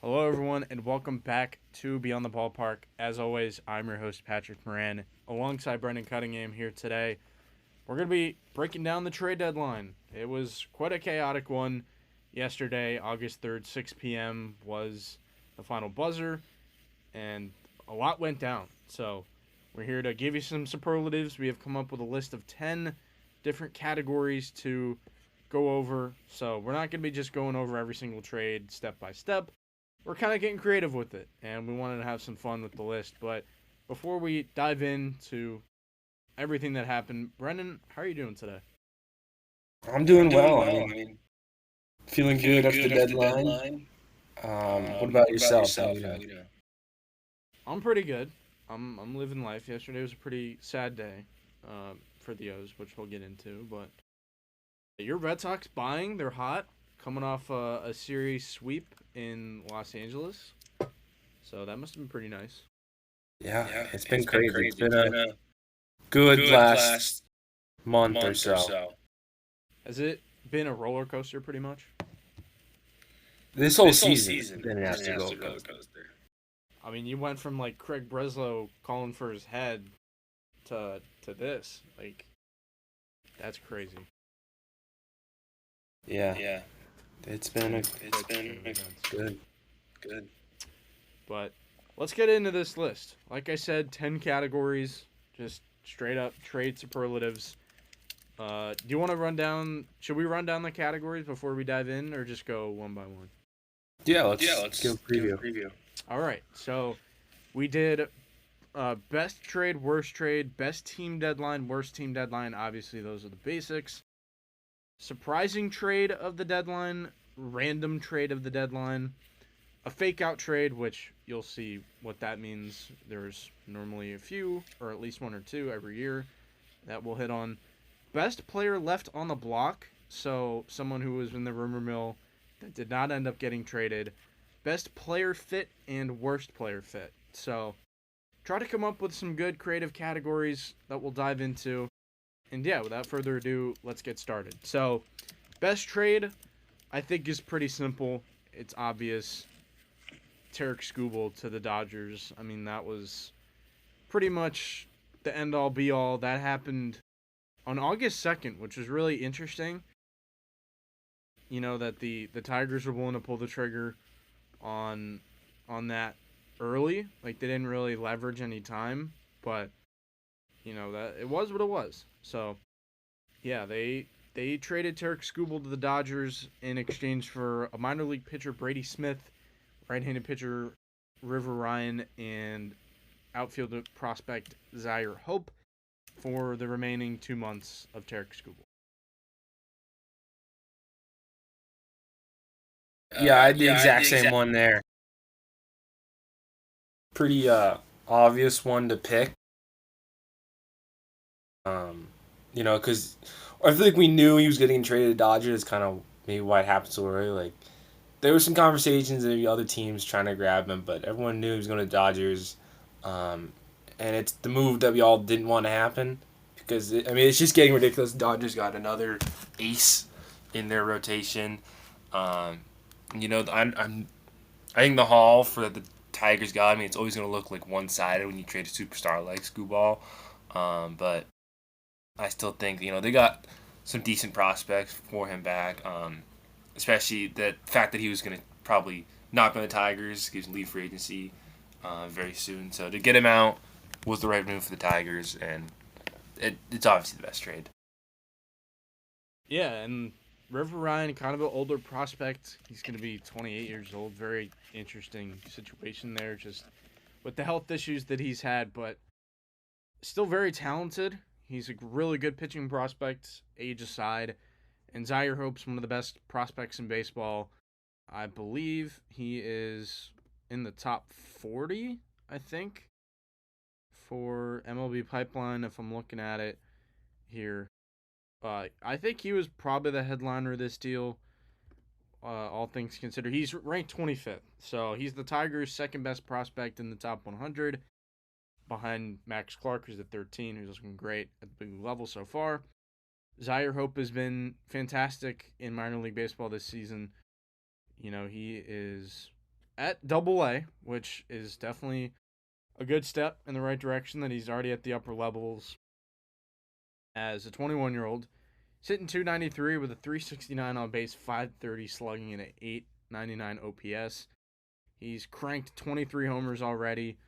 Hello, everyone, and welcome back to Beyond the Ballpark. As always, I'm your host, Patrick Moran, alongside Brendan Cunningham here today. We're going to be breaking down the trade deadline. It was quite a chaotic one yesterday. August 3rd, 6 p.m. was the final buzzer, and a lot went down. So, we're here to give you some superlatives. We have come up with a list of 10 different categories to go over. So, we're not going to be just going over every single trade step by step. We're kind of getting creative with it, and we wanted to have some fun with the list. But before we dive into everything that happened, Brendan, how are you doing today? I'm doing Doing well. I well. mean, feeling good Feeling after the good after the deadline. deadline. What about What about yourself? How you yourself? How doing? you doing? I'm pretty good. I'm living life. Yesterday was a pretty sad day for the O's, which we'll get into. But your Red Sox buying, they're hot, coming off a series sweep in Los Angeles. So that must have been pretty nice. Yeah, Yeah, it's been it's been crazy. It's crazy. been It's a been a good good last last month or month or so. so. Has it been a roller coaster pretty much? This whole This whole season has season been an has been a absolute roller nasty roller coaster. coaster. I mean, you went from like Craig Breslow calling for his head to this. Like, that's crazy. Yeah, Yeah, it's been a it's Quick turn been of events. good. good. But let's get into this list. Like I said, 10 categories, just straight up trade superlatives. Do you want to run down? Should we run down the categories before we dive in, or just go one by one? Yeah, Yeah, let's give a let's give a preview. preview. All right. So we did best trade, worst trade, best team deadline, worst team deadline. Obviously, those are the basics. Surprising trade of the deadline, random trade of the deadline, a fake out trade, which you'll see what that means. There's normally a few, or at least one or two every year that we'll hit on. Best player left on the block, so someone who was in the rumor mill that did not end up getting traded. Best player fit and worst player fit. So try to come up with some good creative categories that we'll dive into. And yeah, without further ado, let's get started. So, best trade, I think, is pretty simple. It's obvious. Tarek Skubal to the Dodgers. I mean, that was pretty much the end all be all. That happened on August 2nd, which was really interesting. You know that the Tigers were willing to pull the trigger on that early. Like they didn't really leverage any time, but you know that it was what it was. So yeah, they traded Tarek Skubal to the Dodgers in exchange for a minor league pitcher Brady Smith, right-handed pitcher River Ryan, and outfielder prospect Zaire Hope for the remaining 2 months of Tarek Skubal. Yeah, I had the Yeah, I had exact the same exact. one there. Pretty obvious one to pick. Um, because I feel like we knew he was getting traded to Dodgers. Kind of maybe why it happened so early. Like there were some conversations and other teams trying to grab him, but everyone knew he was going to Dodgers. Um, and it's the move that we all didn't want to happen because it's just getting ridiculous. Dodgers got another ace in their rotation. Um, I think the haul for the Tigers got. I mean, it's always going to look like one sided when you trade a superstar like Scooball. But I still think they got some decent prospects for him back. Especially the fact that he was going to probably not go to the Tigers, gives leave free agency very soon. So to get him out was the right move for the Tigers, and it's obviously the best trade. Yeah, and River Ryan, kind of an older prospect. He's going to be 28 years old. Very interesting situation there, just with the health issues that he's had, but still very talented. He's a really good pitching prospect, age aside. And Zaire Hope's one of the best prospects in baseball. I believe he is in the top 40, I think, for MLB Pipeline, if I'm looking at it here. I think he was probably the headliner of this deal, all things considered. He's ranked 25th, so he's the Tigers' second best prospect in the top 100, behind Max Clark, who's at 13, who's looking great at the big level so far. Zaire Hope has been fantastic in minor league baseball this season. You know, he is at Double A, which is definitely a good step in the right direction. That he's already at the upper levels as a 21-year-old. He's hitting 293 with a 369 on base, 530 slugging, and an 899 OPS. He's cranked 23 homers already.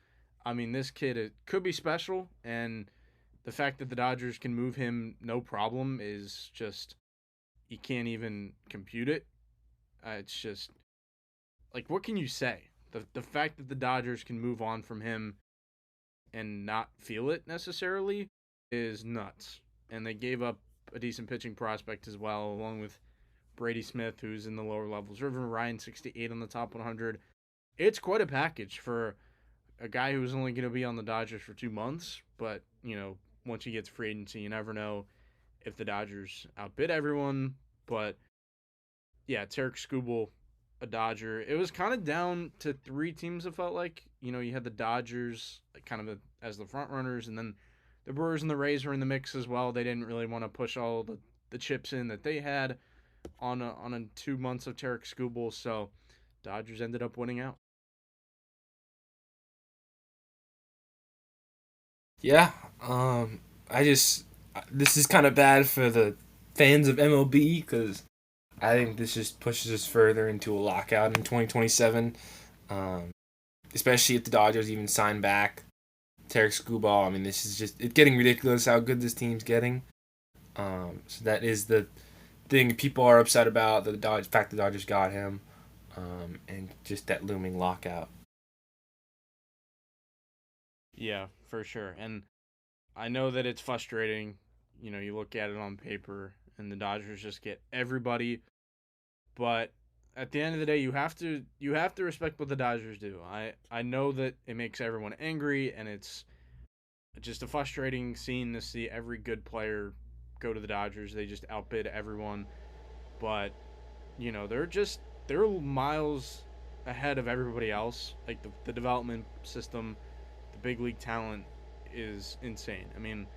I mean, this kid it could be special, and the fact that the Dodgers can move him no problem is just you can't even compute it. It's just like what can you say? The fact that the Dodgers can move on from him and not feel it necessarily is nuts. And they gave up a decent pitching prospect as well, along with Brady Smith, who's in the lower levels. River Ryan, 68 on the top 100. It's quite a package for a guy who was only going to be on the Dodgers for 2 months. But, once he gets free agency, you never know if the Dodgers outbid everyone. But yeah, Tarek Skubal, a Dodger. It was kind of down to three teams. It felt like you had the Dodgers kind of as the front runners, and then the Brewers and the Rays were in the mix as well. They didn't really want to push all the chips in that they had on a 2 months of Tarek Skubal, so Dodgers ended up winning out. Yeah. I just this is kind of bad for the fans of MLB because I think this just pushes us further into a lockout in 2027. Um, Especially if the Dodgers even sign back Tarek Skubal. I mean, this is just it's getting ridiculous how good this team's getting. So that is the thing people are upset about the fact the Dodgers got him, and just that looming lockout. Yeah, for sure. And I know that it's frustrating. You look at it on paper, and the Dodgers just get everybody. But at the end of the day, you have to respect what the Dodgers do. I know that it makes everyone angry, and it's just a frustrating scene to see every good player go to the Dodgers. They just outbid everyone, but they're miles ahead of everybody else. Like the development system, the big league talent is insane. I mean,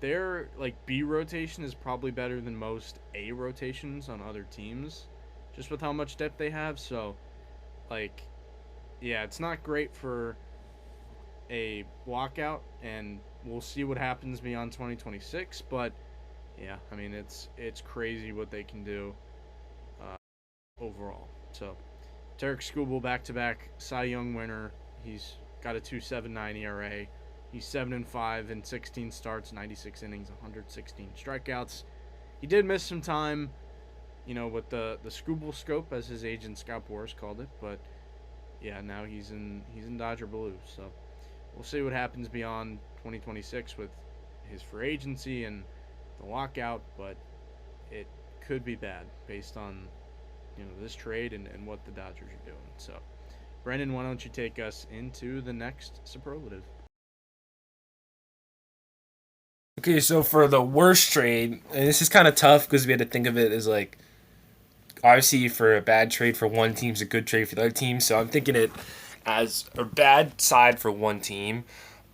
their like B rotation is probably better than most A rotations on other teams, just with how much depth they have. So, like, yeah, it's not great for a walkout, and we'll see what happens beyond 2026. But yeah, I mean, it's crazy what they can do uh, overall. So, Tarek Skubal back to back Cy Young winner. He's got a 2.79 ERA. He's 7-5 in 16 starts, 96 innings, 116 strikeouts. He did miss some time, with the Skubal scope, as his agent Scott Boras called it. But yeah, now he's in Dodger blue. So we'll see what happens beyond 2026 with his free agency and the lockout. But it could be bad based on this trade and what the Dodgers are doing. So, Brendan, why don't you take us into the next superlative? Okay, so for the worst trade, and this is kind of tough because we had to think of it as like obviously for a bad trade for one team is a good trade for the other team. So I'm thinking it as a bad side for one team.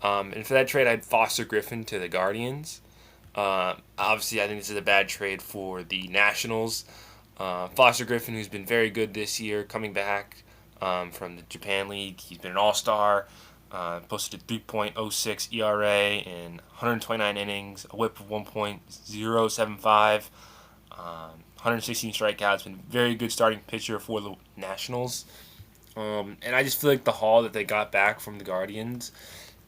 And for that trade, I had Foster Griffin to the Guardians. Obviously, I think this is a bad trade for the Nationals. Foster Griffin, who's been very good this year, coming back from the Japan League. He's been an All Star. Posted a 3.06 ERA in 129 innings, a WHIP of 1.075, 116 strikeouts. Been a very good starting pitcher for the Nationals. And I just feel like the haul that they got back from the Guardians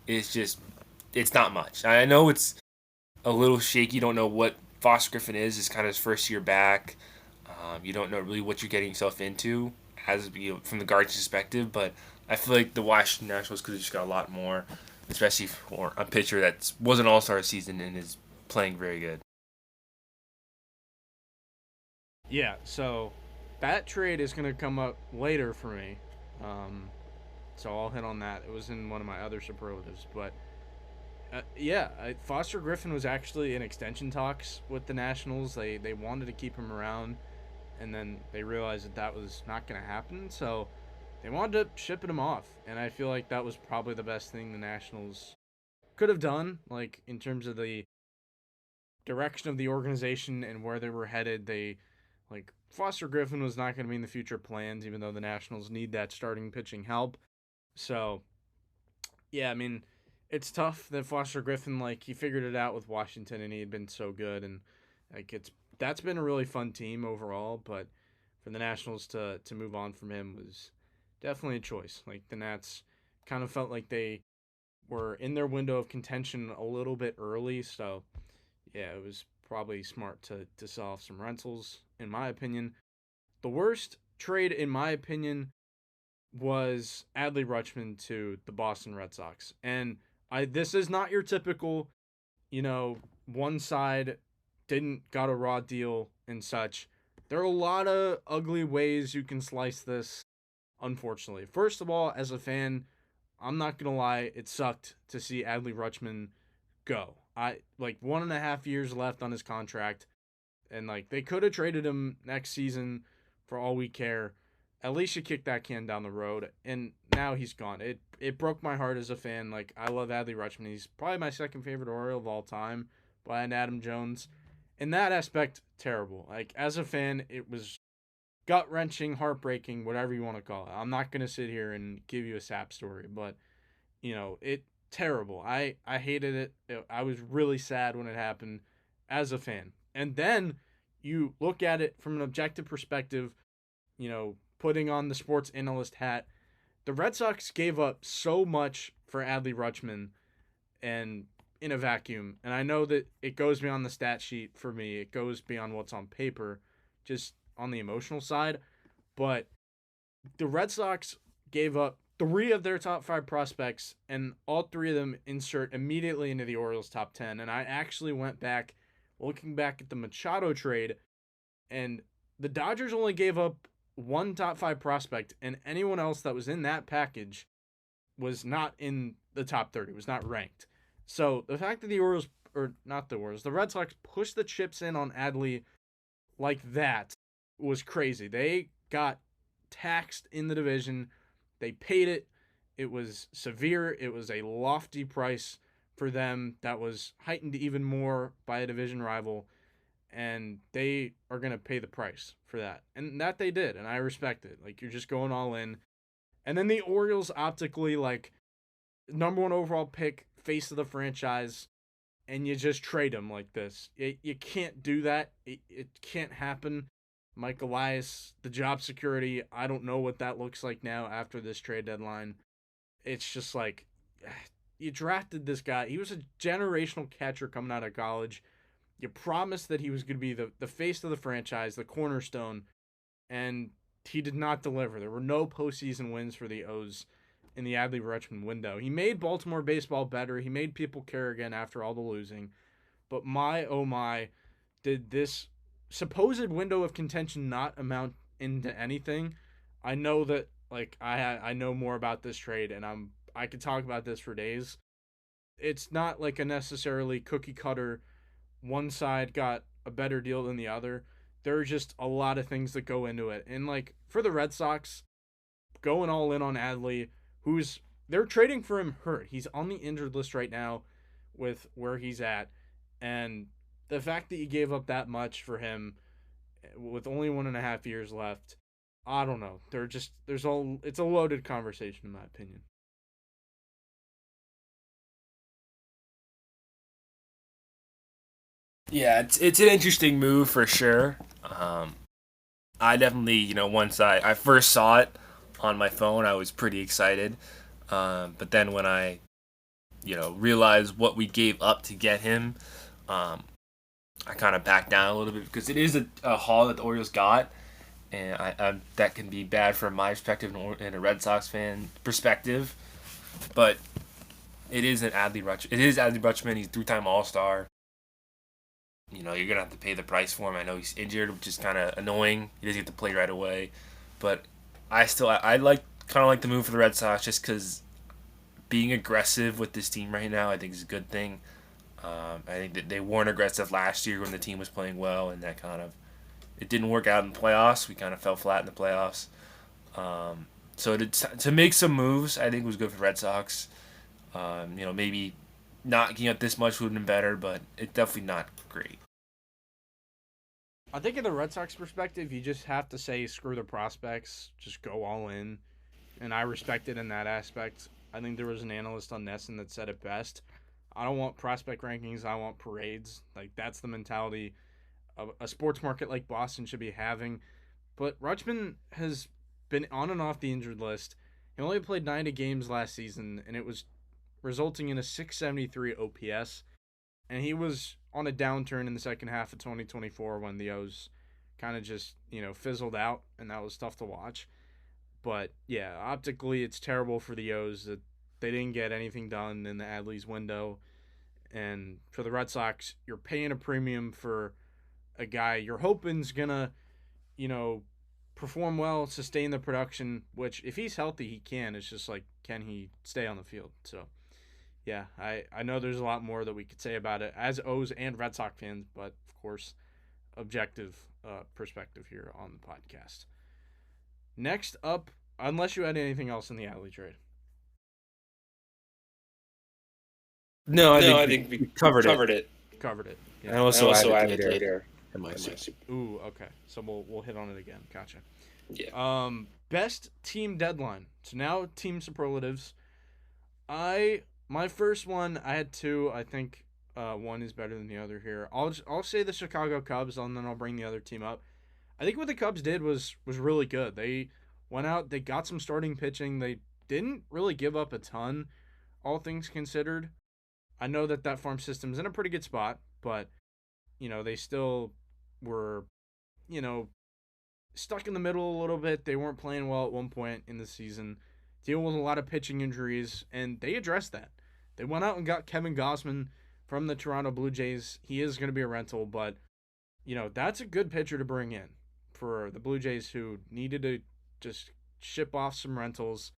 is just, it's not much. I know it's a little shaky. You don't know what Foster Griffin is. It's kind of his first year back. You don't know really what you're getting yourself into as from the Guardians' perspective, but I feel like the Washington Nationals could have just got a lot more, especially for a pitcher that was an All Star season and is playing very good. Yeah, so that trade is going to come up later for me. Um, so I'll hit on that. It was in one of my other superlatives, but yeah, Foster Griffin was actually in extension talks with the Nationals. They wanted to keep him around, and then they realized that was not going to happen. So they wanted to ship him off, and I feel like that was probably the best thing the Nationals could have done. Like in terms of the direction of the organization and where they were headed, they like Foster Griffin was not going to be in the future plans, even though the Nationals need that starting pitching help. So, yeah, I mean, it's tough that Foster Griffin, like, he figured it out with Washington and he had been so good. And, like, that's been a really fun team overall. But for the Nationals to move on from him was definitely a choice. Like, the Nats kind of felt like they were in their window of contention a little bit early. So, yeah, it was probably smart to sell off some rentals, in my opinion. The worst trade, in my opinion, was Adley Rutschman to the Boston Red Sox. And this is not your typical, one side got a raw deal and such. There are a lot of ugly ways you can slice this, unfortunately. First of all, as a fan, I'm not gonna lie, it sucked to see Adley Rutschman go. I like 1.5 years left on his contract, and like they could have traded him next season for all we care. At least you kick that can down the road, and now he's gone. It broke my heart as a fan. Like I love Adley Rutschman. He's probably my second favorite Oriole of all time, behind Adam Jones. In that aspect, terrible. Like as a fan, it was gut wrenching, heartbreaking, whatever you want to call it. I'm not gonna sit here and give you a sap story, but it terrible. I hated it. I was really sad when it happened as a fan. And then you look at it from an objective perspective, putting on the sports analyst hat. The Red Sox gave up so much for Adley Rutschman and in a vacuum. And I know that it goes beyond the stat sheet for me. It goes beyond what's on paper, just on the emotional side. But the Red Sox gave up three of their top five prospects, and all three of them insert immediately into the Orioles' top 10. And I actually went back, looking back at the Machado trade, and the Dodgers only gave up one top five prospect, and anyone else that was in that package was not in the top 30, was not ranked. So the fact that the Orioles, or not the Orioles, the Red Sox pushed the chips in on Adley like that was crazy. They got taxed in the division. They paid it. It was severe. It was a lofty price for them that was heightened even more by a division rival. And they are going to pay the price for that. And that they did. And I respect it. Like, you're just going all in. And then the Orioles optically, like, number one overall pick, face of the franchise, and you just trade him like this. You can't do that. It can't happen. Mike Elias, the job security, I don't know what that looks like now after this trade deadline. It's just like, you drafted this guy. He was a generational catcher coming out of college. You promised that he was going to be the face of the franchise, the cornerstone, and he did not deliver. There were no postseason wins for the O's in the Adley Rutschman window. He made Baltimore baseball better. He made people care again after all the losing. But my, oh my, did this supposed window of contention not amount into anything? I know that like I know more about this trade, and I could talk about this for days. It's not like a necessarily cookie cutter. One side got a better deal than the other. There are just a lot of things that go into it, and like for the Red Sox, going all in on Adley, who's they're trading for him hurt. He's on the injured list right now with where he's at. And the fact that you gave up that much for him with only 1.5 years left, I don't know. It's a loaded conversation in my opinion. Yeah, it's an interesting move for sure. I definitely, once I first saw it on my phone, I was pretty excited. But then when I, realized what we gave up to get him, um, I kind of backed down a little bit because it is a haul that the Orioles got, and that can be bad from my perspective and a Red Sox fan perspective. But it is Adley Rutschman. It is Adley Rutschman. He's three-time All-Star. You're gonna have to pay the price for him. I know he's injured, which is kind of annoying. He doesn't get to play right away, but I like kind of like the move for the Red Sox just because being aggressive with this team right now, I think is a good thing. I think that they weren't aggressive last year when the team was playing well, and that kind of it didn't work out in the playoffs. We kind of fell flat in the playoffs. So to make some moves, I think was good for the Red Sox. Maybe not getting up this much would have been better, but it's definitely not great. I think in the Red Sox perspective, you just have to say screw the prospects, just go all in, and I respect it in that aspect. I think there was an analyst on Nesson that said it best. I don't want prospect rankings. I want parades. Like that's the mentality of a sports market like Boston should be having. But Rutschman has been on and off the injured list. He only played 90 games last season, and it was resulting in a 673 OPS. And he was on a downturn in the second half of 2024 when the O's kind of just, fizzled out, and that was tough to watch. But yeah, optically, it's terrible for the O's that they didn't get anything done in the Adley's window. And for the Red Sox, you're paying a premium for a guy you're hoping's gonna, you know, perform well, sustain the production. Which, if he's healthy, he can. It's just like, can he stay on the field? So yeah, I know there's a lot more that we could say about it as O's and Red Sox fans, but of course, objective perspective here on the podcast. Next up, unless you had anything else in the Alley trade. No, I No, think I we, think we we covered it. covered it. Covered it. And Yeah. also Also added added later. later. Ooh, okay. So we'll hit on it again. Gotcha. Yeah. Best team deadline. So now team superlatives. My first one, I had two. I think one is better than the other here. I'll say the Chicago Cubs, and then I'll bring the other team up. I think what the Cubs did was really good. They went out, they got some starting pitching. They didn't really give up a ton, all things considered. I know that farm system's in a pretty good spot, but they still were, you know, stuck in the middle a little bit. They weren't playing well at one point in the season, dealing with a lot of pitching injuries, and they addressed that. They went out and got Kevin Gossman from the Toronto Blue Jays. He is going to be a rental, but that's a good pitcher to bring in for the Blue Jays who needed to just ship off some rentals.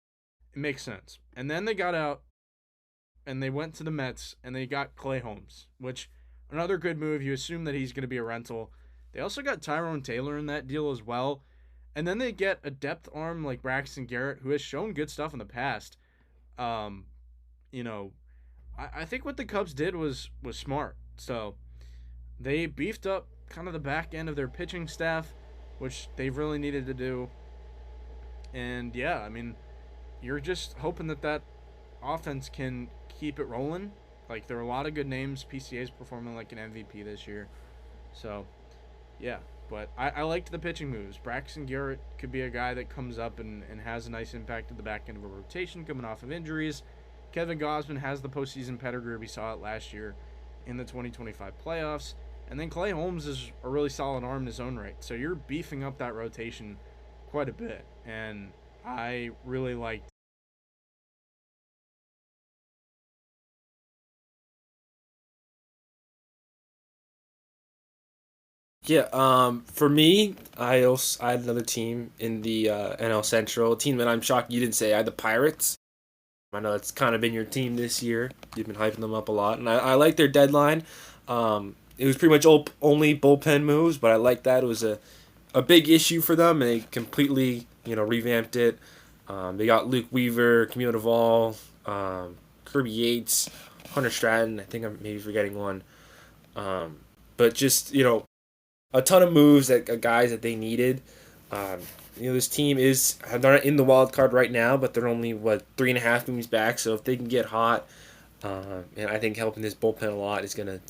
It makes sense. And then they got out and they went to the Mets and they got Clay Holmes, which another good move. You assume that he's going to be a rental. They also got Tyrone Taylor in that deal as well. And then they get a depth arm like Braxton Garrett, who has shown good stuff in the past. Um, you know, I think what the Cubs did was smart. So they beefed up kind of the back end of their pitching staff, which they really needed to do. And yeah, I mean, you're just hoping that offense can keep it rolling. Like there are a lot of good names. PCA's performing like an MVP this year. So yeah, but I liked the pitching moves. Braxton Garrett could be a guy that comes up and has a nice impact at the back end of a rotation coming off of injuries. Kevin Gossman has the postseason pedigree. We saw it last year in the 2025 playoffs. And then Clay Holmes is a really solid arm in his own right. So you're beefing up that rotation quite a bit. And I really liked. Yeah, for me, I had another team in the NL Central, a team that I'm shocked you didn't say. I had the Pirates. I know it's kind of been your team this year. You've been hyping them up a lot, and I like their deadline. It was pretty much only bullpen moves, but I like that. It was a big issue for them, and they completely revamped it. They got Luke Weaver, Camille Duvall, Kirby Yates, Hunter Stratton. I think I'm maybe forgetting one. But just a ton of moves that guys that they needed. Um, this team they're not in the wild card right now, but they're only 3.5 games back. So if they can get hot, and I think helping this bullpen a lot is gonna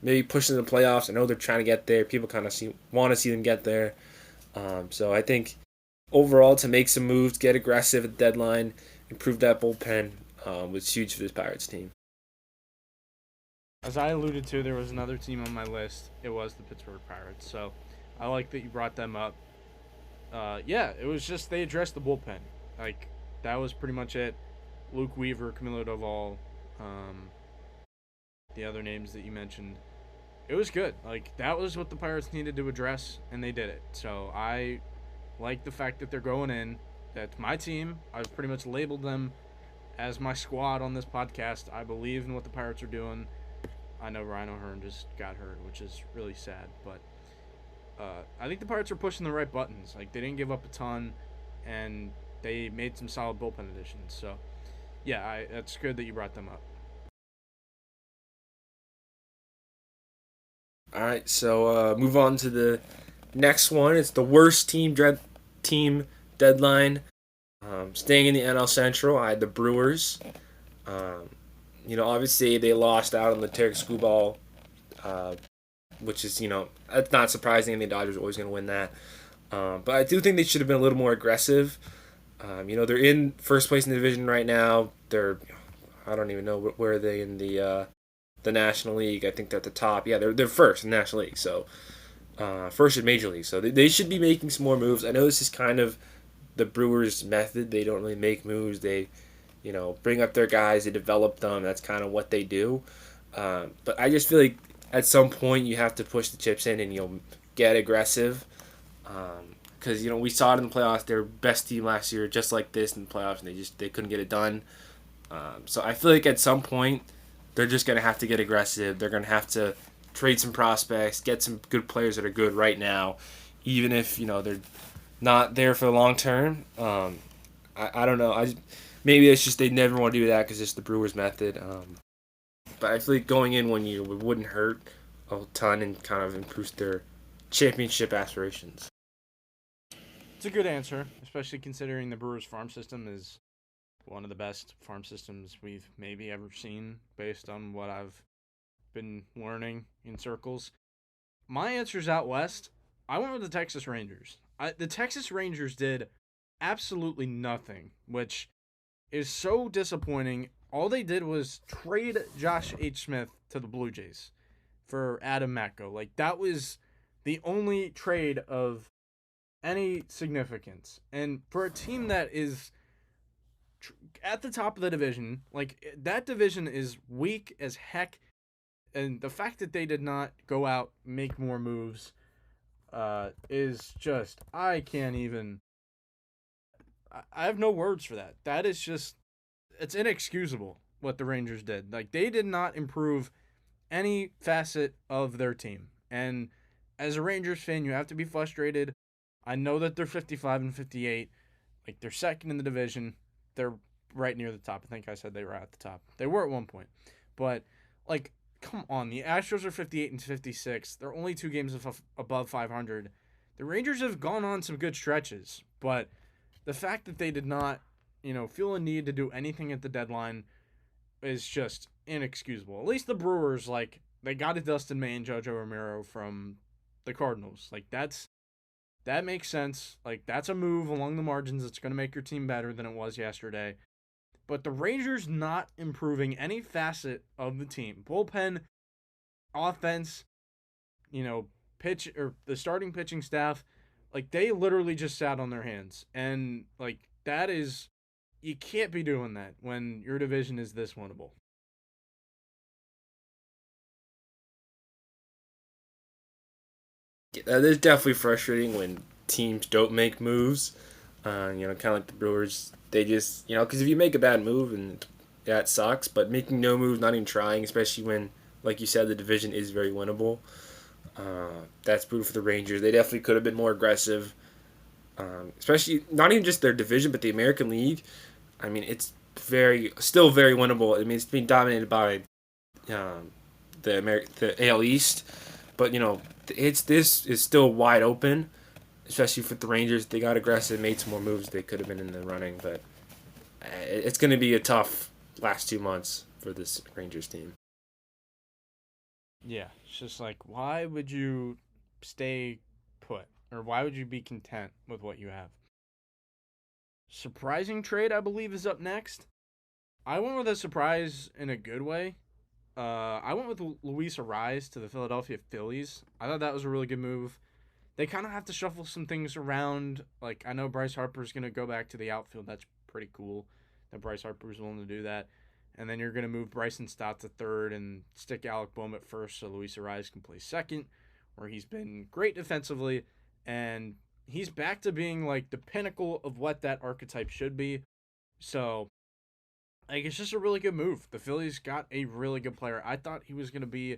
maybe push them to the playoffs. I know they're trying to get there. People kind of want to see them get there. So I think overall to make some moves, get aggressive at the deadline, improve that bullpen was huge for this Pirates team. As I alluded to, there was another team on my list. It was the Pittsburgh Pirates. So I like that you brought them up. Yeah, it was just they addressed the bullpen. Like that was pretty much it. Luke Weaver, Camilo Doval, the other names that you mentioned. It was good. Like that was what the Pirates needed to address, and they did it. So I like the fact that they're going in. That's my team. I've pretty much labeled them as my squad on this podcast. I believe in what the Pirates are doing. I know Ryan O'Hearn just got hurt, which is really sad, but I think the Pirates are pushing the right buttons. Like they didn't give up a ton, and they made some solid bullpen additions. So, yeah, that's good that you brought them up. All right, so move on to the Next one is the worst team deadline. Staying in the NL Central, I had the Brewers. Um, obviously they lost out on the Terry Scuball, uh, which is it's not surprising. The Dodgers are always going to win that. But I do think they should have been a little more aggressive. They're in first place in the division right now. I don't even know where are they in the National League. I think they're at the top. Yeah, they're first in the National League. So first in Major League. So they should be making some more moves. I know this is kind of the Brewers' method. They don't really make moves. They bring up their guys. They develop them. That's kind of what they do. But I just feel like at some point you have to push the chips in and get aggressive. Because we saw it in the playoffs. Their best team last year, just like this in the playoffs, and they couldn't get it done. So I feel like at some point they're just gonna have to get aggressive. They're gonna have to trade some prospects, get some good players that are good right now, even if they're not there for the long term. I don't know. Maybe it's just they never want to do that because it's the Brewers method. But I feel like going in 1 year wouldn't hurt a ton and kind of improve their championship aspirations. It's a good answer, especially considering the Brewers farm system is one of the best farm systems we've maybe ever seen based on what I've been learning in circles. My answer's out west. I went with the Texas Rangers. The Texas Rangers did absolutely nothing, which is so disappointing. All they did was trade Josh H. Smith to the Blue Jays for Adam Matko. Like, that was the only trade of any significance. And for a team that is at the top of the division, like, that division is weak as heck. And the fact that they did not go out, make more moves, is just, I can't even. I have no words for that. That is just, it's inexcusable what the Rangers did. Like, they did not improve any facet of their team. And as a Rangers fan, you have to be frustrated. I know that they're 55 and 58. Like, they're second in the division. They're right near the top. I think I said they were at the top. They were at one point. But, like, come on. The Astros are 58 and 56. They're only 2 games above 500. The Rangers have gone on some good stretches. But the fact that they did not, feel a need to do anything at the deadline is just inexcusable. At least the Brewers, like, they got a Dustin May and JoJo Romero from the Cardinals. Like, that makes sense. Like, that's a move along the margins that's going to make your team better than it was yesterday. But the Rangers not improving any facet of the team. Bullpen, offense, pitch, or the starting pitching staff, like, they literally just sat on their hands. And, like, that is, you can't be doing that when your division is this winnable. Yeah, that is definitely frustrating when teams don't make moves. Kind of like the Brewers. They just, because if you make a bad move, and that sucks, but making no moves, not even trying, especially when, like you said, the division is very winnable. That's brutal for the Rangers. They definitely could have been more aggressive, especially not even just their division, but the American League. I mean, it's still very winnable. I mean, it's being dominated by the AL East, but this is still wide open, especially for the Rangers. They got aggressive, made some more moves. They could have been in the running, but it's going to be a tough last 2 months for this Rangers team. Yeah, it's just like, why would you stay put? Or why would you be content with what you have? Surprising trade, I believe, is up next. I went with a surprise in a good way. I went with Luis Ariz to the Philadelphia Phillies. I thought that was a really good move. They kind of have to shuffle some things around. Like, I know Bryce Harper's going to go back to the outfield. That's pretty cool that Bryce Harper's willing to do that. And then you're going to move Bryson Stott to third and stick Alec Bohm at first so Luis Ariz can play second, where he's been great defensively. And he's back to being, like, the pinnacle of what that archetype should be. So, like, it's just a really good move. The Phillies got a really good player. I thought he was going to be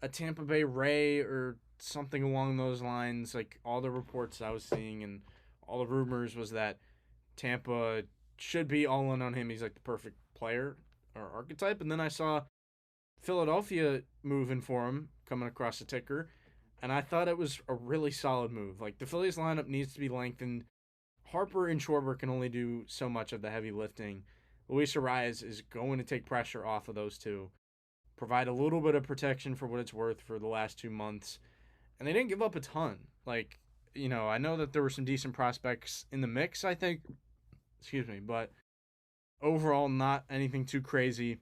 a Tampa Bay Ray or something along those lines. Like, all the reports I was seeing and all the rumors was that Tampa should be all in on him. He's like the perfect player or archetype. And then I saw Philadelphia moving for him coming across the ticker. and I thought it was a really solid move. Like the Phillies lineup needs to be lengthened. Harper and Schwarber can only do so much of the heavy lifting. Luis Arias is going to take pressure off of those two, provide a little bit of protection for what it's worth for the last 2 months, and they didn't give up a ton. Like, I know that there were some decent prospects in the mix, I think, excuse me, but overall, not anything too crazy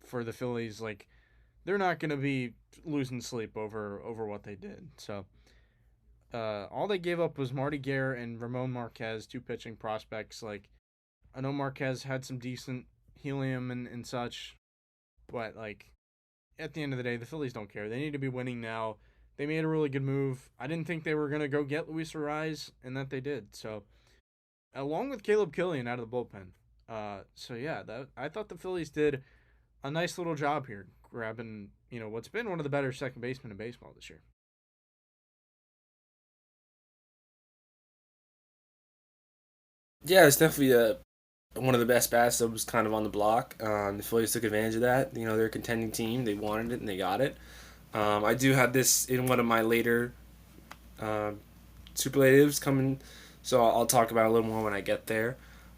for the Phillies. Like, they're not going to be losing sleep over what they did. So, all they gave up was Marty Guerre and Ramon Marquez, two pitching prospects. Like, I know Marquez had some decent helium and such, but like at the end of the day, the Phillies don't care. They need to be winning now. They made a really good move. I didn't think they were gonna go get Luis Ariz, and that they did. So, along with Caleb Killian out of the bullpen. So yeah, that I thought the Phillies did a nice little job here, grabbing what's been one of the better second basemen in baseball this year. Yeah, it's definitely one of the best bats that was kind of on the block. The Phillies took advantage of that. They're a contending team. They wanted it and they got it. I do have this in one of my later uh, superlatives coming, so I'll talk about it a little more when I get there.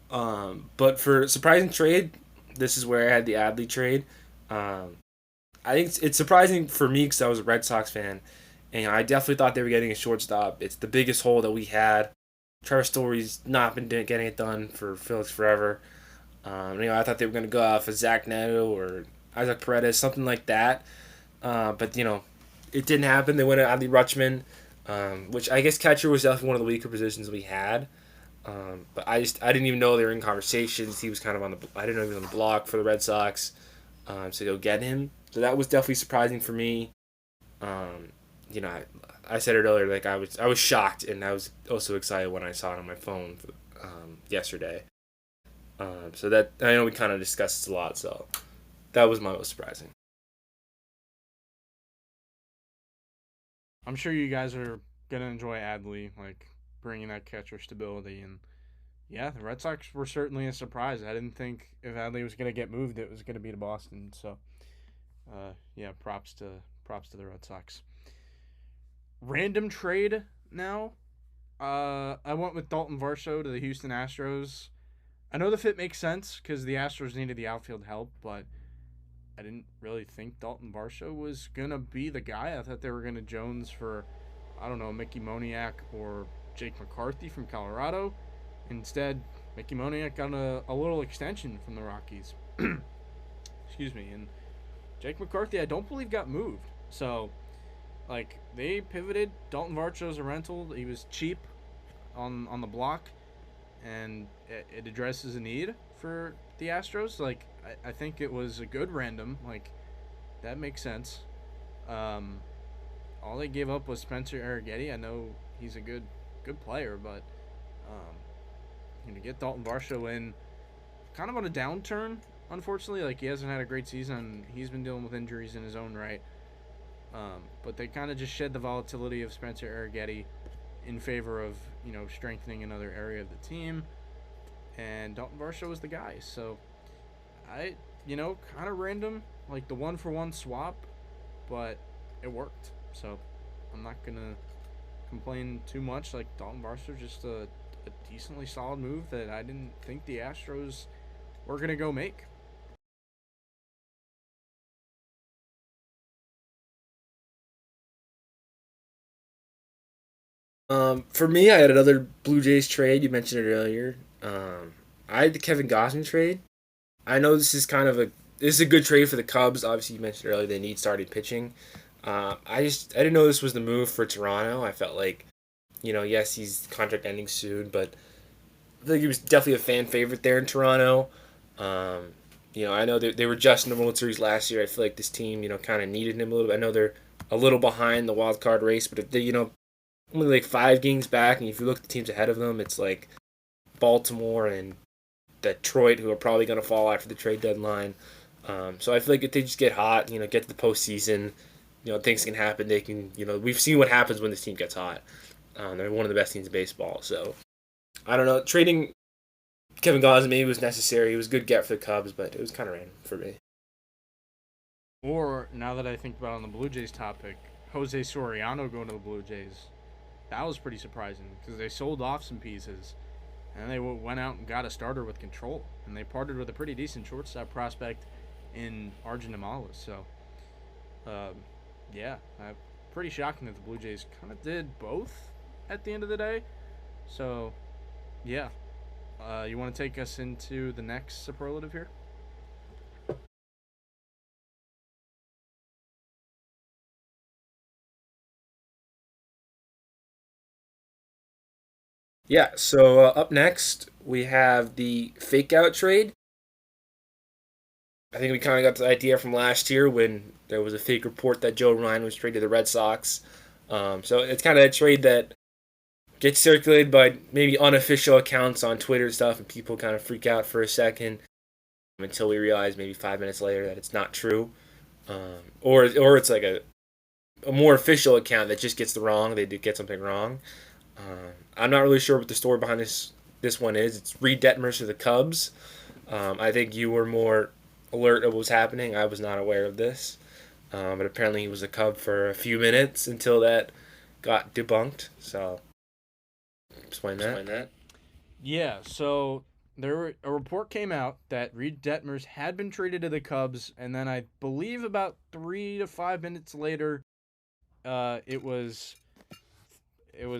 But for surprising trade, this is where I had the Adley trade. Um, I think it's surprising for me because I was a Red Sox fan, and I definitely thought they were getting a shortstop. It's the biggest hole that we had. Trevor Story's not been getting it done for Phillies forever. I thought they were going to go off of Zach Neto or Isaac Paredes, something like that. But it didn't happen. They went to Adley Rutschman, which I guess catcher was definitely one of the weaker positions we had. But I didn't even know they were in conversations. He was kind of I didn't know he was on the block for the Red Sox. To go get him. So that was definitely surprising for me. Um, I said it earlier. Like I was shocked, and I was also excited when I saw it on my phone yesterday. So that I know we kind of discussed this a lot. So that was my most surprising. I'm sure you guys are gonna enjoy Adley, like bringing that catcher stability, and yeah, the Red Sox were certainly a surprise. I didn't think if Adley was gonna get moved, it was gonna be to Boston. So, yeah, props to the Red Sox. Random trade now. I went with Dalton Varsho to the Houston Astros. I know the fit makes sense because the Astros needed the outfield help, but I didn't really think Dalton Varsho was gonna be the guy. I thought they were gonna Jones for, I don't know, Mickey Moniak or Jake McCarthy from Colorado. Instead, Mickey Moniak got a little extension from the Rockies. Excuse me. And Jake McCarthy, I don't believe got moved. So, like, they pivoted. Dalton Varsho's a rental. He was cheap on the block, and it addresses a need for the Astros. Like, I think it was a good random. Like, that makes sense. Um, all they gave up was Spencer Arrighetti. I know he's a good player, but to get Dalton Varsho in, kind of on a downturn, unfortunately. Like, he hasn't had a great season. He's been dealing with injuries in his own right. But they kind of just shed the volatility of Spencer Arrighetti in favor of strengthening another area of the team, and Dalton Varsho was the guy. So kind of random, like the 1-for-1 swap, but it worked. So I'm not gonna complain too much. Like, Dalton Varsho, just a decently solid move that I didn't think the Astros were gonna go make. For me, I had another Blue Jays trade. You mentioned it earlier. I had the Kevin Gausman trade. I know this is a good trade for the Cubs. Obviously, you mentioned earlier they need starting pitching. I didn't know this was the move for Toronto. I felt like, yes, he's contract ending soon, but I think he was definitely a fan favorite there in Toronto. Um, I know they were just in the World Series last year. I feel like this team, kind of needed him a little bit. I know they're a little behind the wild card race, but if they, only like 5 games back, and if you look at the teams ahead of them, it's like Baltimore and Detroit, who are probably going to fall after the trade deadline. So I feel like if they just get hot, get to the postseason, things can happen. They can, we've seen what happens when this team gets hot. They're one of the best teams in baseball. So I don't know. Trading Kevin Gausman maybe was necessary. It was a good get for the Cubs, but it was kind of random for me. Or now that I think about it on the Blue Jays topic, Jose Soriano going to the Blue Jays. That was pretty surprising because they sold off some pieces and they went out and got a starter with control, and they parted with a pretty decent shortstop prospect in Arjun Amalas. So, um, yeah, pretty shocking that the Blue Jays kind of did both at the end of the day. So, yeah, you want to take us into the next superlative here? Yeah, so up next we have the fake out trade. I think we kind of got the idea from last year when there was a fake report that Joe Ryan was traded to the Red Sox. So it's kind of a trade that gets circulated by maybe unofficial accounts on Twitter and stuff, and people kind of freak out for a second until we realize maybe 5 minutes later that it's not true, or it's like a more official account that just gets the wrong. They did get something wrong. I'm not really sure what the story behind this one is. It's Reed Detmers to the Cubs. I think you were more alert of what was happening. I was not aware of this, but apparently he was a Cub for a few minutes until that got debunked. So explain that. Yeah, so a report came out that Reed Detmers had been traded to the Cubs, and then I believe about 3 to 5 minutes later, it was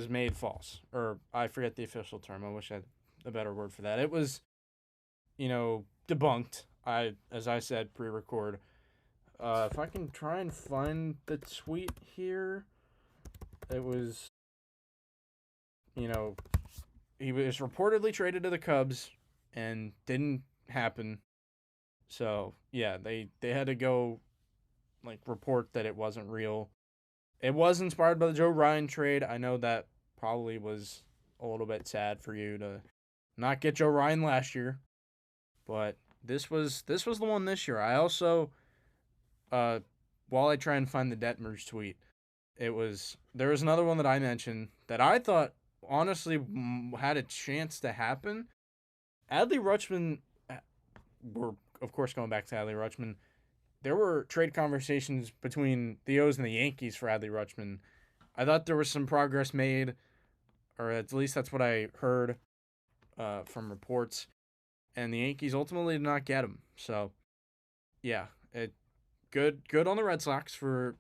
made false, or I forget the official term. I wish I had a better word for that. It was, debunked. As I said, pre-record. If I can try and find the tweet here, it was, you know, he was reportedly traded to the Cubs, and didn't happen. So yeah, they had to go like report that it wasn't real. It was inspired by the Joe Ryan trade. I know that probably was a little bit sad for you to not get Joe Ryan last year, but this was the one this year. I also uh while I try and find the Detmers tweet, there was another one that I mentioned that I thought honestly had a chance to happen. Adley Rutschman, we're of course going back to Adley Rutschman. There were trade conversations between the O's and the Yankees for Adley Rutschman. I thought there was some progress made, or at least that's what I heard from reports. And the Yankees ultimately did not get him. So yeah, it good on the Red Sox for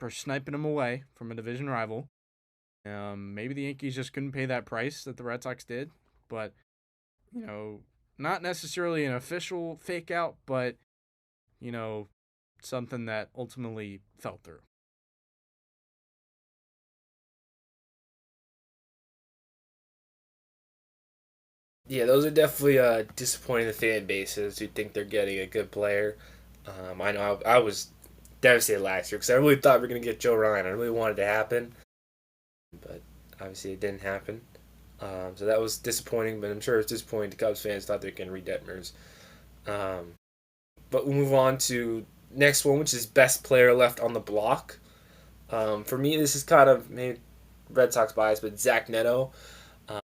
sniping him away from a division rival. Maybe the Yankees just couldn't pay that price that the Red Sox did, but you know, not necessarily an official fake out, but you know, something that ultimately fell through. Yeah, those are definitely disappointing the fan bases who think they're getting a good player. I know I was devastated last year because I really thought we were going to get Joe Ryan. I really wanted it to happen, but obviously it didn't happen. So that was disappointing, but I'm sure it's disappointing to Cubs fans thought they were going to read Detmers. Um, but we'll move on to next one, which is best player left on the block. For me, this is kind of maybe Red Sox bias, but Zach Neto. I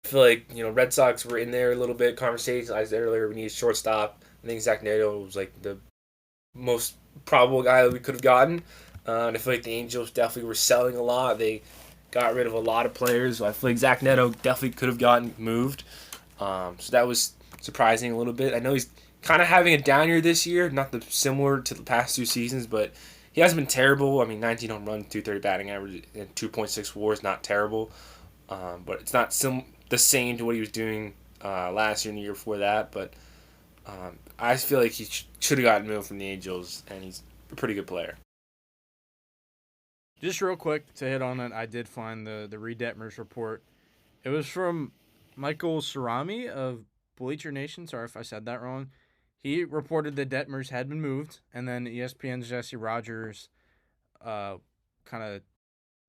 feel like Red Sox were in there a little bit. Conversation I said earlier, we need a shortstop. I think Zach Neto was like the most probable guy that we could have gotten. And I feel like the Angels definitely were selling a lot. They got rid of a lot of players. So I feel like Zach Neto definitely could have gotten moved. So that was surprising a little bit. I know he's kind of having a down year this year, not similar to the past 2 seasons, but he hasn't been terrible. I mean, 19 home runs, 230 batting average, and 2.6 WAR, not terrible. But it's not the same to what he was doing last year and the year before that. But I feel like he should have gotten moved from the Angels, and he's a pretty good player. Just real quick to hit on it, I did find the Reed Detmers report. It was from Michael Cerami of Bleacher Nation. Sorry if I said that wrong. He reported that Detmers had been moved, and then ESPN's Jesse Rogers uh, kind of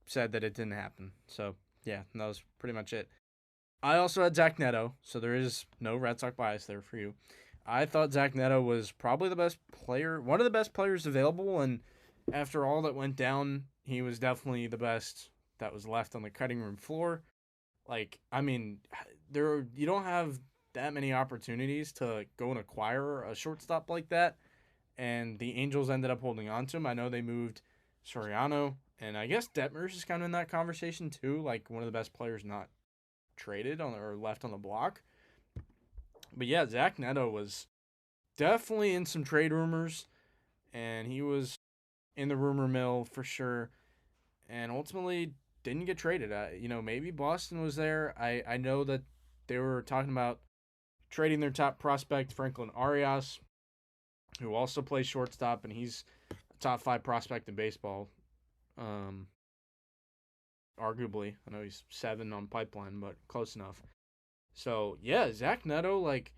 said that it didn't happen. So, yeah, that was pretty much it. I also had Zach Neto, so there is no Red Sox bias there for you. I thought Zach Neto was probably the best player, one of the best players available, and after all that went down, he was definitely the best that was left on the cutting room floor. Like, I mean, you don't have that many opportunities to go and acquire a shortstop like that, and the Angels ended up holding on to him. I know they moved Soriano, and I guess Detmers is kind of in that conversation too, like one of the best players not traded on or left on the block. But yeah, Zach Neto was definitely in some trade rumors, and he was in the rumor mill for sure, and ultimately didn't get traded. Maybe Boston was there. I know that they were talking about trading their top prospect Franklin Arias, who also plays shortstop, and he's a top 5 prospect in baseball. Um, Arguably, I know he's 7 on pipeline, but close enough. So yeah, Zach Neto, like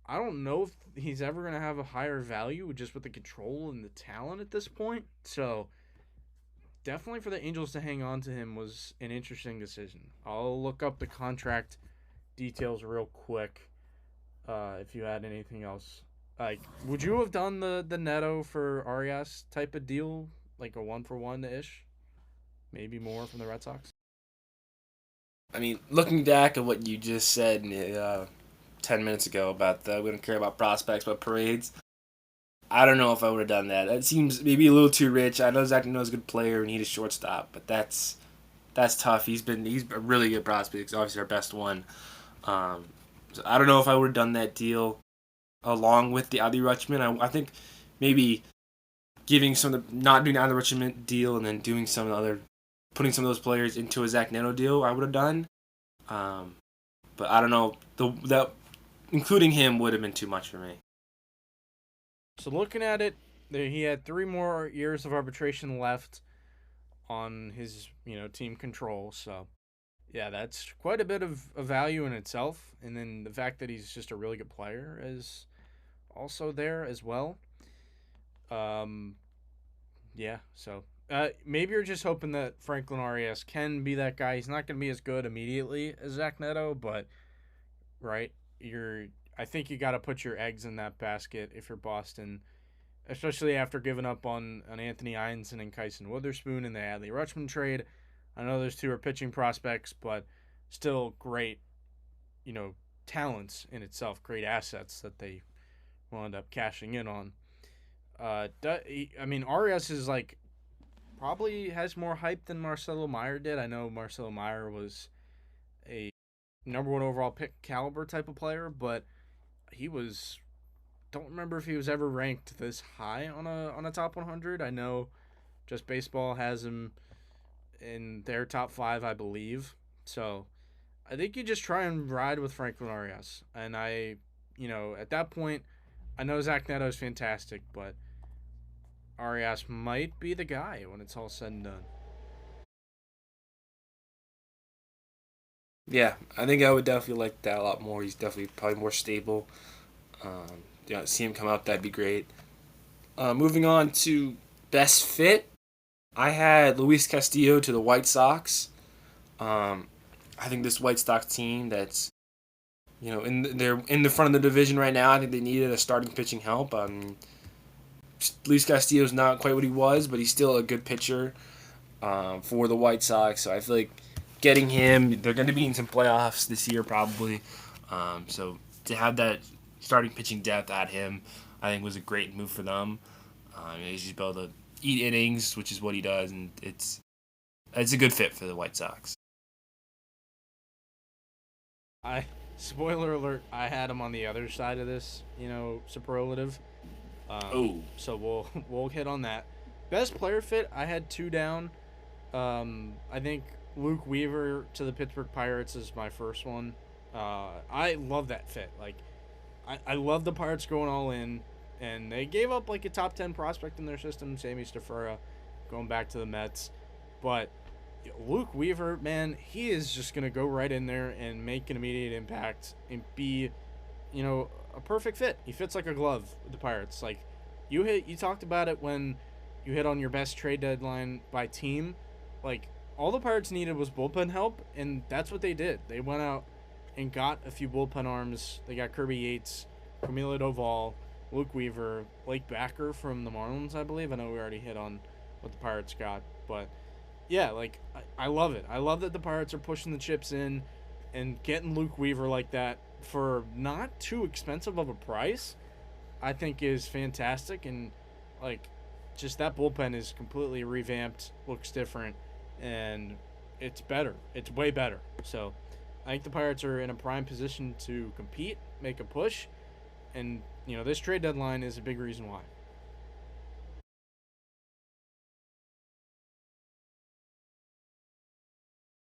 I don't know if he's ever gonna have a higher value just with the control and the talent at this point. So definitely for the Angels to hang on to him was an interesting decision. I'll look up the contract details real quick. If you had anything else, like, would you have done the Neto for Arias type of deal, like a 1-for-1 ish, maybe more from the Red Sox? I mean, looking back at what you just said 10 minutes ago about the we don't care about prospects but parades, I don't know if I would have done that. That seems maybe a little too rich. I know Zach No's a good player and he's a shortstop, but that's tough. He's a really good prospect. He's obviously our best one. Um, so I don't know if I would have done that deal along with the Adley Rutschman. I think maybe giving some of the not doing the Adley Rutschman deal and then doing some of the other putting some of those players into a Zach Neto deal. I would have done. Um, but I don't know. That including him would have been too much for me. So looking at it, he had 3 more years of arbitration left on his team control. So yeah, that's quite a bit of value in itself. And then the fact that he's just a really good player is also there as well. Um, yeah. So maybe you're just hoping that Franklin Arias can be that guy. He's not going to be as good immediately as Zach Neto, but right, you're. I think you got to put your eggs in that basket if you're Boston, especially after giving up on Anthony Einson and Kyson Witherspoon in the Adley Rutschman trade. I know those two are pitching prospects, but still great, you know, talents in itself, great assets that they will end up cashing in on. I mean, Arias is like probably has more hype than Marcelo Meyer did. I know Marcelo Meyer was a number 1 overall pick caliber type of player, but he was don't remember if he was ever ranked this high on a top 100. I know just baseball has him in their top 5, I believe. So I think you just try and ride with Franklin Arias. And at that point, I know Zach Neto is fantastic, but Arias might be the guy when it's all said and done. Yeah, I think I would definitely like that a lot more. He's definitely probably more stable. Yeah, see him come out, that'd be great. Moving on to best fit, I had Luis Castillo to the White Sox. Um, I think this White Sox team that's they're in the front of the division right now. I think they needed a starting pitching help. Luis Castillo's not quite what he was, but he's still a good pitcher for the White Sox. So I feel like getting him, they're going to be in some playoffs this year probably. So to have that starting pitching depth at him, I think was a great move for them. He's just able to eat innings, which is what he does, and it's a good fit for the White Sox. I Spoiler alert, I had him on the other side of this, superlative. Oh, So we'll hit on that. Best player fit, I had 2 down. I think Luke Weaver to the Pittsburgh Pirates is my first one. I love that fit. Like, I love the Pirates going all in, and they gave up like a top 10 prospect in their system, Sammy Stafura, going back to the Mets. But Luke Weaver, man, he is just gonna go right in there and make an immediate impact and be, a perfect fit. He fits like a glove with the Pirates. Like, you talked about it when you hit on your best trade deadline by team. Like, all the Pirates needed was bullpen help, and that's what they did. They went out and got a few bullpen arms. They got Kirby Yates, Camilo Doval, Luke Weaver, Blake Backer from the Marlins, I believe. I know we already hit on what the Pirates got, but yeah, like I love it. I love that the Pirates are pushing the chips in and getting Luke Weaver like that for not too expensive of a price. I think is fantastic and like just that bullpen is completely revamped, looks different, and it's better. It's way better. So I think the Pirates are in a prime position to compete, make a push, and this trade deadline is a big reason why.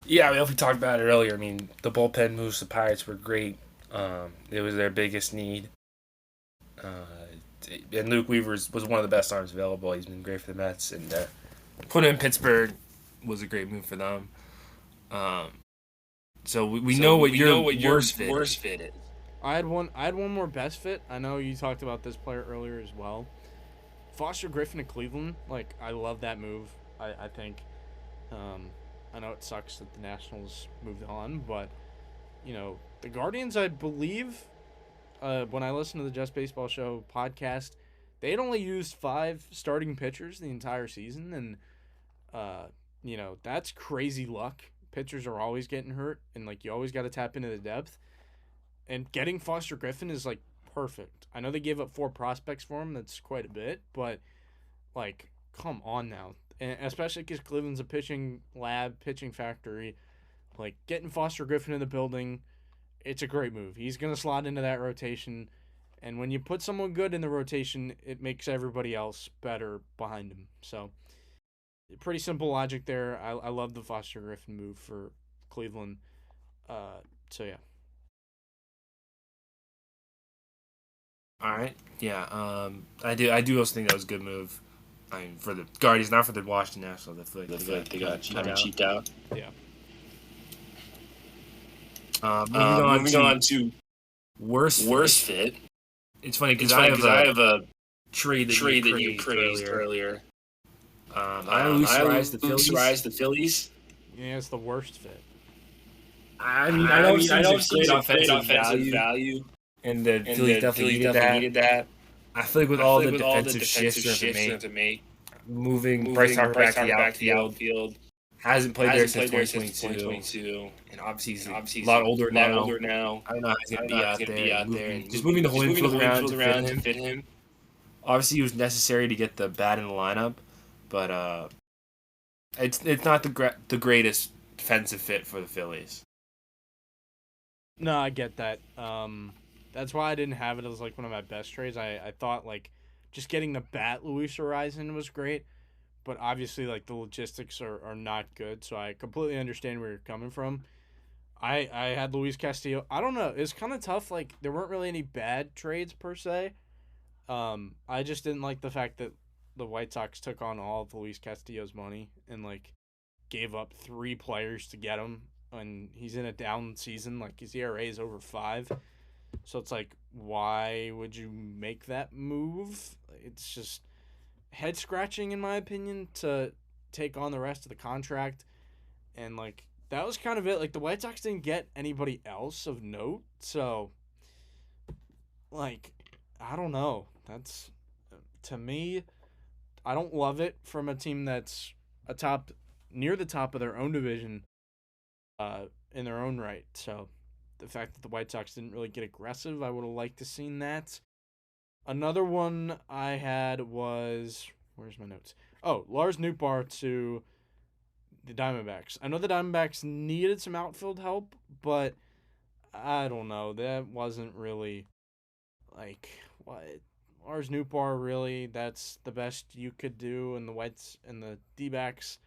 Yeah, we talked about it earlier. I mean, the bullpen moves the Pirates were great. It was their biggest need. And Luke Weaver was one of the best arms available. He's been great for the Mets, and putting him in Pittsburgh was a great move for them. Um, so we know what your worst fit is. I had one more best fit. I know you talked about this player earlier as well. Foster Griffin to Cleveland. Like, I love that move. I think. Um, I know it sucks that the Nationals moved on, but the Guardians, I believe, when I listened to the Just Baseball Show podcast, they had only used 5 starting pitchers the entire season, and that's crazy luck. Pitchers are always getting hurt, and like you always got to tap into the depth. And getting Foster Griffin is like perfect. I know they gave up 4 prospects for him. That's quite a bit, but like, come on now, and especially because Cleveland's a pitching lab, pitching factory. Like, getting Foster Griffin in the building, it's a great move. He's gonna slot into that rotation, and when you put someone good in the rotation, it makes everybody else better behind him. So, pretty simple logic there. I love the Foster Griffin move for Cleveland. So yeah. All right. Yeah. I do also think that was a good move. I mean, for the Guardians, not for the Washington Nationals. I feel like they got kind of cheaped out. Yeah. Moving on to worst fit. It's funny because I have a trade that you praised earlier. I Luis the Phillies. Yeah, it's the worst fit. I mean, I know it's great offensive value, and the Phillies definitely needed that. I feel like with all the defensive shifts you have to make, moving Bryce Harper back to the outfield, hasn't played there since 2022, and obviously he's a lot older now. I don't know how he's going to be out there. Just moving the whole infield around to fit him. Obviously, it was necessary to get the bat in the lineup, but it's not the greatest defensive fit for the Phillies. No, I get that. That's why I didn't have it as like one of my best trades. I thought like just getting the bat Luis Horizon was great, but obviously like the logistics are not good. So I completely understand where you're coming from. I had Luis Castillo. I don't know. It's kind of tough. Like, there weren't really any bad trades per se. I just didn't like the fact that the White Sox took on all of Luis Castillo's money and like gave up 3 players to get him, and he's in a down season. Like, his ERA is over 5. So it's like, why would you make that move? It's just head scratching in my opinion to take on the rest of the contract, and like that was kind of it. Like, the White Sox didn't get anybody else of note, so like I don't know. That's, to me, I don't love it from a team that's atop near the top of their own division, in their own right. So the fact that the White Sox didn't really get aggressive, I would have liked to seen that. Another one I had was, where's my notes? Oh, Lars Nootbaar to the Diamondbacks. I know the Diamondbacks needed some outfield help, but I don't know. That wasn't really like what Lars Nootbaar, really. That's the best you could do, and the Whites and the D-backs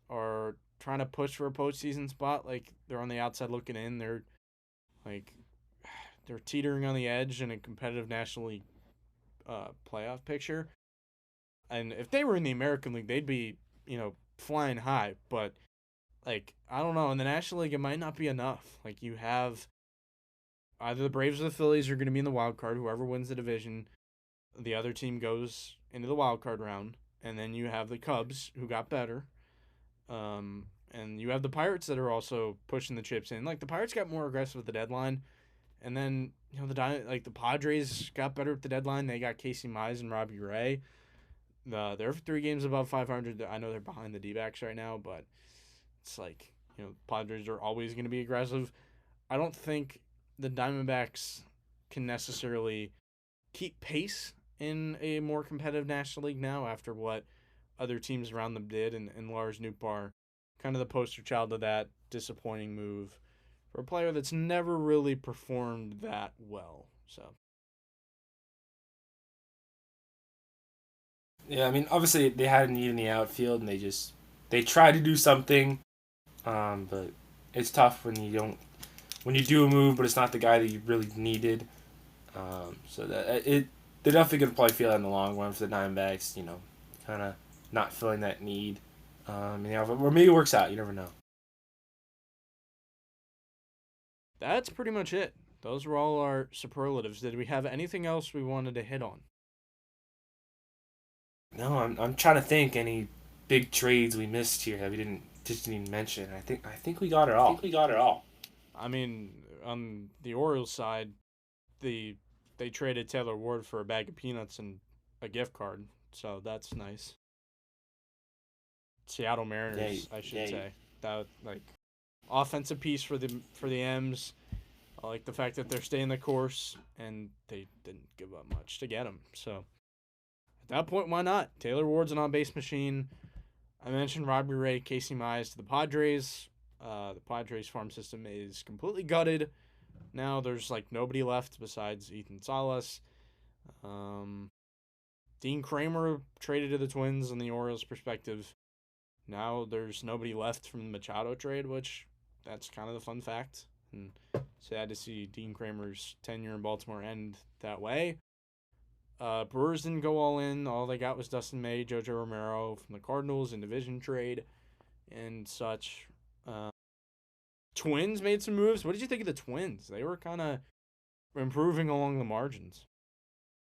are trying to push for a postseason spot. Like, they're on the outside looking in. Like they're teetering on the edge in a competitive National League playoff picture. And if they were in the American League, they'd be, flying high. But like, I don't know, in the National League, it might not be enough. Like, you have either the Braves or the Phillies are going to be in the wild card. Whoever wins the division, the other team goes into the wild card round, and then you have the Cubs who got better. And you have the Pirates that are also pushing the chips in. Like, the Pirates got more aggressive at the deadline, and then the Padres got better at the deadline. They got Casey Mize and Robbie Ray. They're 3 games above 500. I know they're behind the D-backs right now, but it's like, Padres are always going to be aggressive. I don't think the Diamondbacks can necessarily keep pace in a more competitive National League now after what other teams around them did, and Lars Nootbaar, kind of the poster child of that disappointing move for a player that's never really performed that well. So Yeah, I mean, obviously they had a need in the outfield, and they tried to do something, but it's tough when you do a move, but it's not the guy that you really needed. So that they're definitely gonna probably feel that in the long run for the Diamondbacks. Kind of not filling that need. Or maybe it works out. You never know. that's pretty much it. Those were all our superlatives. Did we have anything else we wanted to hit on? No, I'm trying to think any big trades we missed here that we didn't even mention. I think we got it all. I mean, on the Orioles side, the they traded Taylor Ward for a bag of peanuts and a gift card, so that's nice. Seattle Mariners, I should say. That like offensive piece for the M's. I like the fact that they're staying the course and they didn't give up much to get him. So at that point, why not? Taylor Ward's an on base machine. I mentioned Robbie Ray, Casey Mize to the Padres. The Padres farm system is completely gutted. Now there's like nobody left besides Ethan Salas. Um, Dean Kramer traded to the Twins in the Orioles' perspective. Now there's nobody left from the Machado trade, which that's kind of the fun fact. And sad to see Dean Kramer's tenure in Baltimore end that way. Brewers didn't go all in. All they got was Dustin May, JoJo Romero from the Cardinals in division trade and such. Twins made some moves. What did you think of the Twins? They were kind of improving along the margins.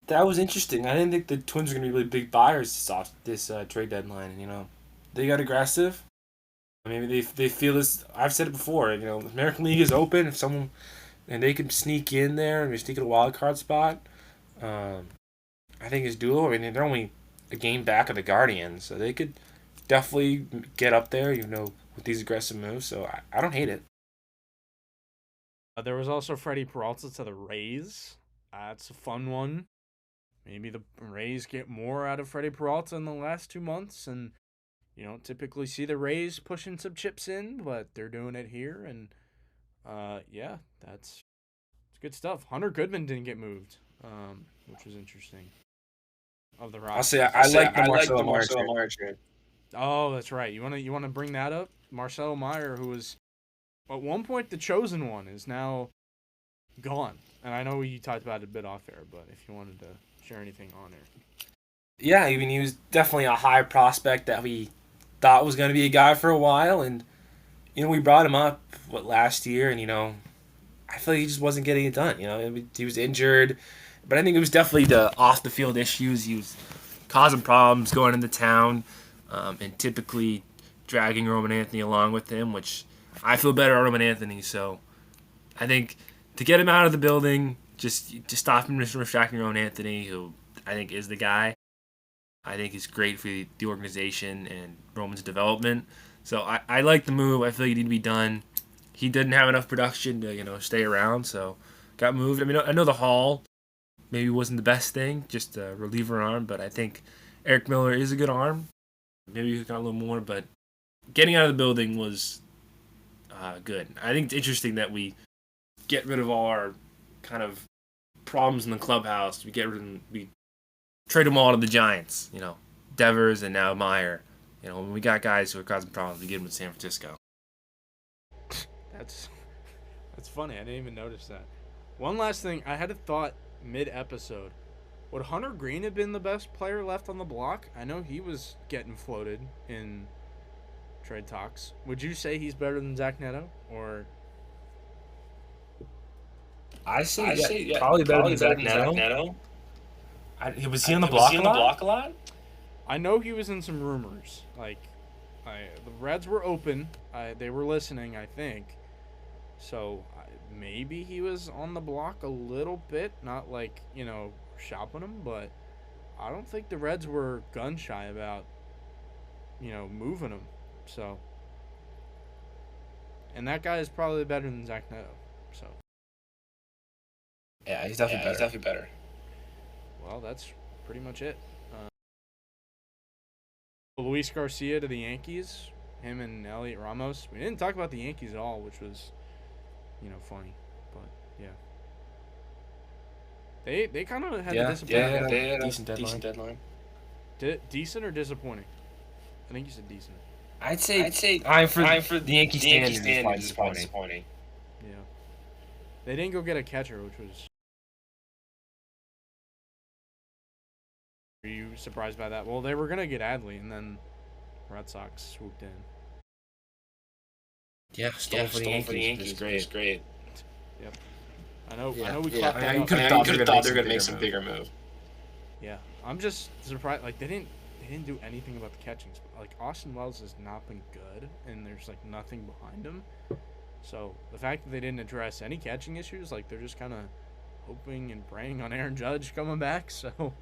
That was interesting. I didn't think the Twins were going to be really big buyers this trade deadline. They got aggressive. Maybe they feel this. I've said it before. The American League is open. If someone and they can sneak in there and sneak in a wild card spot, I think it's doable. I mean, they're only a game back of the Guardians, so they could definitely get up there. With these aggressive moves. So I don't hate it. There was also Freddie Peralta to the Rays. That's a fun one. Maybe the Rays get more out of Freddie Peralta in the last 2 months, and you don't typically see the Rays pushing some chips in, but they're doing it here, and yeah, that's good stuff. Hunter Goodman didn't get moved, which was interesting. Of the I'll say roster, I like the Marcelo Meyer trade. Oh, that's right. You wanna bring that up? Marcelo Meyer, who was at one point the chosen one, is now gone. And I know you talked about it a bit off air, but if you wanted to share anything on air. Yeah, I mean, he was definitely a high prospect that we thought was going to be a guy for a while, and we brought him up last year, and I feel like he just wasn't getting it done. He was injured, but I think it was definitely the off the field issues. He was causing problems going into town, and typically dragging Roman Anthony along with him, which I feel better on Roman Anthony. So I think to get him out of the building, just to stop him from distracting Roman Anthony, who I think is the guy. I think he's great for the organization and Roman's development. So I like the move. I feel like it needed to be done. He didn't have enough production to stay around, so got moved. I mean, I know the haul maybe wasn't the best thing, just a reliever arm, but I think Eric Miller is a good arm. Maybe he got a little more, but getting out of the building was good. I think it's interesting that we get rid of all our kind of problems in the clubhouse. We trade them all to the Giants. Devers and now Meyer. When we got guys who are causing problems, we get them to San Francisco. That's funny. I didn't even notice that. One last thing, I had a thought mid-episode. Would Hunter Green have been the best player left on the block? I know he was getting floated in trade talks. Would you say he's better than Zach Neto, or? I say probably better than Zach Neto. Was he on the block a lot? I know he was in some rumors. The Reds were open. They were listening, I think. So maybe he was on the block a little bit, not shopping him, but I don't think the Reds were gun shy about moving him. So, and that guy is probably better than Zach Neto. So. Yeah, he's definitely better. Well, that's pretty much it. Luis Garcia to the Yankees. Him and Elliot Ramos. We didn't talk about the Yankees at all, which was, funny. But yeah, they kind of had a disappointing. They had a decent deadline. Decent or disappointing? I think you said decent. I'd say I'm for the Yankees standards is probably disappointing. Yeah, they didn't go get a catcher, which was. Were you surprised by that? Well, they were gonna get Adley, and then Red Sox swooped in. Yeah, stole for the Yankees. It was great. Yep. I know. Yeah. I know. We Yeah. clapped that up. Could have thought they were gonna make some bigger move. Yeah, I'm just surprised. Like they didn't do anything about the catching. Like Austin Wells has not been good, and there's like nothing behind him. So the fact that they didn't address any catching issues, like they're just kind of hoping and praying on Aaron Judge coming back. So,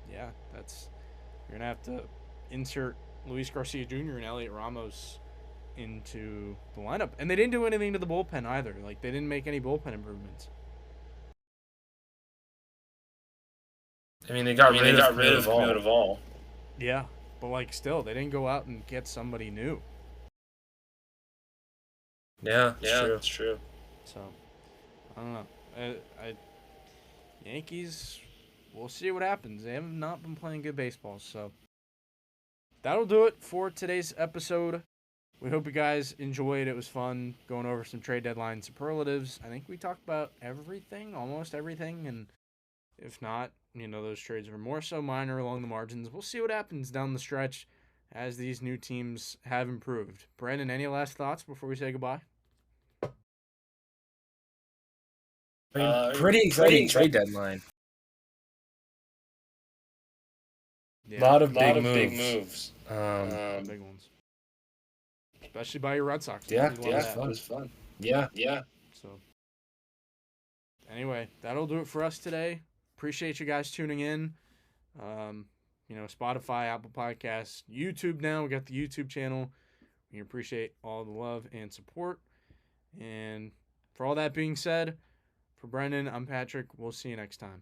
yeah, you're gonna have to insert Luis Garcia Jr. and Elliot Ramos into the lineup, and they didn't do anything to the bullpen either. Like they didn't make any bullpen improvements. I mean, they got rid of all. Yeah, but like still, they didn't go out and get somebody new. Yeah, it's true. So, I don't know. Yankees, we'll see what happens. They have not been playing good baseball, so that'll do it for today's episode. We hope you guys enjoyed. It was fun going over some trade deadline superlatives. I think we talked about everything, almost everything, and if not, those trades were more so minor along the margins. We'll see what happens down the stretch as these new teams have improved. Brandon, any last thoughts before we say goodbye? Pretty exciting trade deadline. Yeah. A lot of big moves. Big ones. Especially by your Red Sox. Yeah, it was fun. Yeah. So, anyway, that'll do it for us today. Appreciate you guys tuning in. Spotify, Apple Podcasts, YouTube now. We got the YouTube channel. We appreciate all the love and support. And for all that being said, for Brendan, I'm Patrick. We'll see you next time.